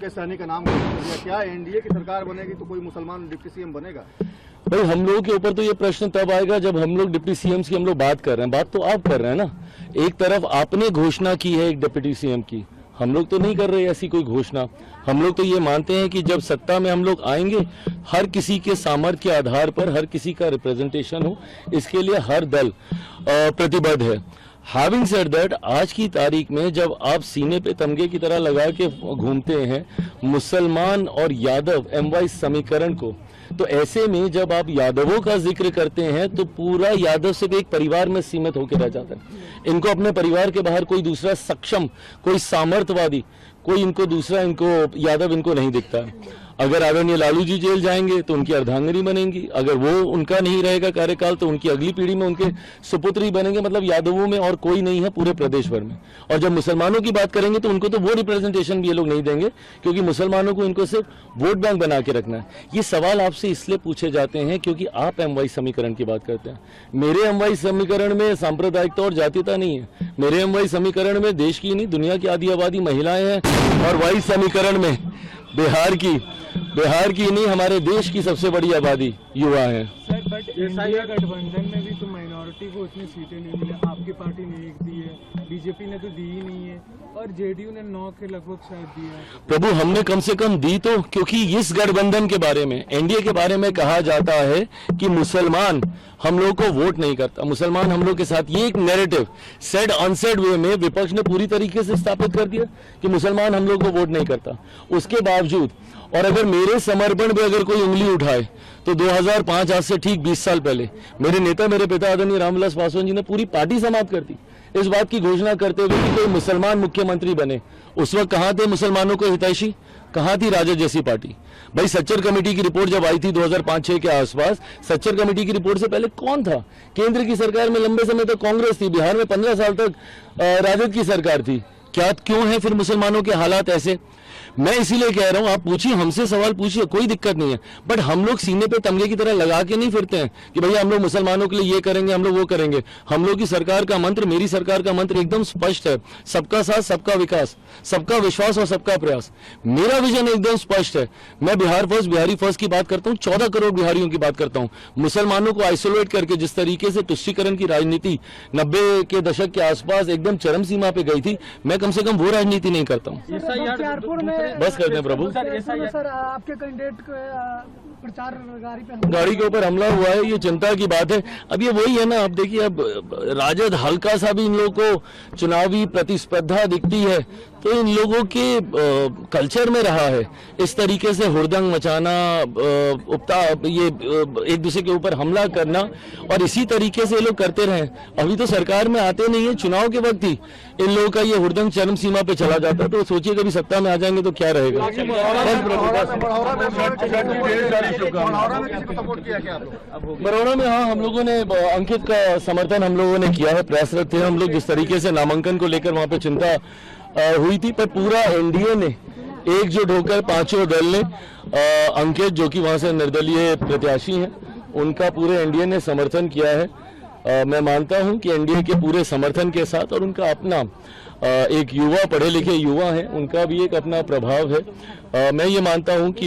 के सहनी का नाम दिया, क्या एनडीए की सरकार बनेगी तो कोई मुसलमान डिप्टी सीएम बनेगा? भाई हम लोगों के ऊपर तो ये प्रश्न तब आएगा जब हम लोग डिप्टी सीएम की हम लोग बात कर रहे हैं। बात तो आप कर रहे हैं ना, एक तरफ आपने घोषणा की है एक डिप्टी सीएम की, हम लोग तो नहीं कर रहे ऐसी कोई घोषणा। हम लोग तो ये मानते हैं कि जब सत्ता में हम लोग आएंगे, हर किसी के सामर्थ्य के आधार पर हर किसी का रिप्रेजेंटेशन हो, इसके लिए हर दल प्रतिबद्ध है। हैविंग सेड दैट, आज की तारीख में जब आप सीने पे तमगे की तरह लगा के घूमते हैं मुसलमान और यादव एमवाई समीकरण को, तो ऐसे में जब आप यादवों का जिक्र करते हैं तो पूरा यादव सिर्फ एक परिवार में सीमित होकर रह जाता है। इनको अपने परिवार के बाहर कोई दूसरा सक्षम, कोई सामर्थ्यवादी, कोई इनको दूसरा, इनको यादव इनको नहीं दिखता है। अगर आदरणीय लालू जी जेल जाएंगे तो उनकी अर्धांगिनी बनेंगी, अगर वो उनका नहीं रहेगा कार्यकाल तो उनकी अगली पीढ़ी में उनके सुपुत्र ही बनेंगे। मतलब यादवों में और कोई नहीं है पूरे प्रदेश भर में। और जब मुसलमानों की बात करेंगे तो उनको तो वो रिप्रेजेंटेशन भी ये लोग नहीं देंगे, क्योंकि मुसलमानों को इनको सिर्फ वोट बैंक बना के रखना है। ये सवाल आपसे इसलिए पूछे जाते हैं क्योंकि आप एमवाई समीकरण की बात करते हैं। मेरे एमवाई समीकरण में सांप्रदायिकता और जातीयता नहीं है। मेरे एमवाई समीकरण में देश की नहीं दुनिया की आधी आबादी महिलाएं हैं, और वाई समीकरण में बिहार की नहीं हमारे देश की सबसे बड़ी आबादी युवा है। सर, बट इंडिया गठबंधन में भी तो माइनॉरिटी को उतनी सीटें नहीं मिली। आपकी पार्टी ने एक दी है, बीजेपी ने तो दी ही नहीं है, और जेडीयू ने 9 के लगभग शायद दिया है। प्रभु हमने कम से कम दी तो, क्योंकि इस गठबंधन के बारे में, एनडीए के बारे में कहा जाता है कि मुसलमान हम लोग को वोट नहीं करता, मुसलमान हम लोग के साथ, ये एक नैरेटिव सेड अनसेड वे में विपक्ष ने पूरी तरीके से स्थापित कर दिया कि मुसलमान हम लोग को वोट नहीं करता। उसके बावजूद, और अगर मेरे समर्पण पे अगर कोई उंगली उठाए तो 2005 आज से ठीक 20 साल पहले मेरे नेता, मेरे पिता आदरणीय रामविलास पासवान जी ने पूरी पार्टी समाप्त कर दी इस बात की घोषणा करते हुए कि कोई मुसलमान मुख्यमंत्री बने। उस वक्त कहां थे मुसलमानों को हितैषी, कहां थी राजद जैसी पार्टी? भाई सच्चर कमेटी की रिपोर्ट जब आई थी 2005-6 के आसपास, सच्चर कमेटी की रिपोर्ट से पहले कौन था? केंद्र की सरकार में लंबे समय तक कांग्रेस थी, बिहार में 15 साल तक राजद की सरकार थी। क्या क्यों है फिर मुसलमानों के हालात ऐसे? मैं इसीलिए कह रहा हूं, आप पूछिए, हमसे सवाल पूछिए, कोई दिक्कत नहीं है, बट हम लोग सीने पे तमगे की तरह लगा के नहीं फिरते हैं कि भैया हम लोग मुसलमानों के लिए ये करेंगे, हम लोग वो करेंगे। हम लोग की सरकार का मंत्र, मेरी सरकार का मंत्र एकदम स्पष्ट है, सबका साथ, सबका विकास, सबका विश्वास और सबका प्रयास। मेरा विजन एकदम स्पष्ट है। मैं बिहार फर्स्ट, बिहारी फर्स्ट की बात करता हूँ, 14 करोड़ बिहारियों की बात करता हूँ। मुसलमानों को आइसोलेट करके जिस तरीके से तुष्टीकरण की राजनीति 90 के दशक के आसपास एकदम चरम सीमा पे गई थी, मैं कम से कम वो राजनीति नहीं करता हूँ। बस करते हैं प्रभु। सर, आपके कैंडिडेट प्रचार गाड़ी के ऊपर हमला हुआ है, ये चिंता की बात है। अब ये वही है ना, अब देखिए, अब राजद हल्का सा भी इन लोगों को चुनावी प्रतिस्पर्धा दिखती है तो इन लोगों के कल्चर में रहा है इस तरीके से हुड़दंग मचाना, ये एक दूसरे के ऊपर हमला करना, और इसी तरीके से ये लोग करते रहे। अभी तो सरकार में आते नहीं है, चुनाव के वक्त ही इन लोगों का ये हुड़दंग चरम सीमा पे चला जाता है। तो सोचिए कभी सत्ता में आ जाएंगे तो क्या रहेगा। बरौड़ा में हाँ, हम लोगों ने अंकित का समर्थन हम लोगों ने किया है, प्रयासरत थे हम लोग। जिस तरीके से नामांकन को लेकर वहां पे चिंता हुई थी, पर पूरा एनडीए ने एकजुट होकर, पांचों दल ने, अंकित जो कि वहां से निर्दलीय प्रत्याशी हैं, उनका पूरे एनडीए ने समर्थन किया है। मैं मानता हूं कि एनडीए के पूरे समर्थन के साथ, और उनका अपना एक युवा, पढ़े लिखे युवा हैं, उनका भी एक अपना प्रभाव है। मैं ये मानता हूं कि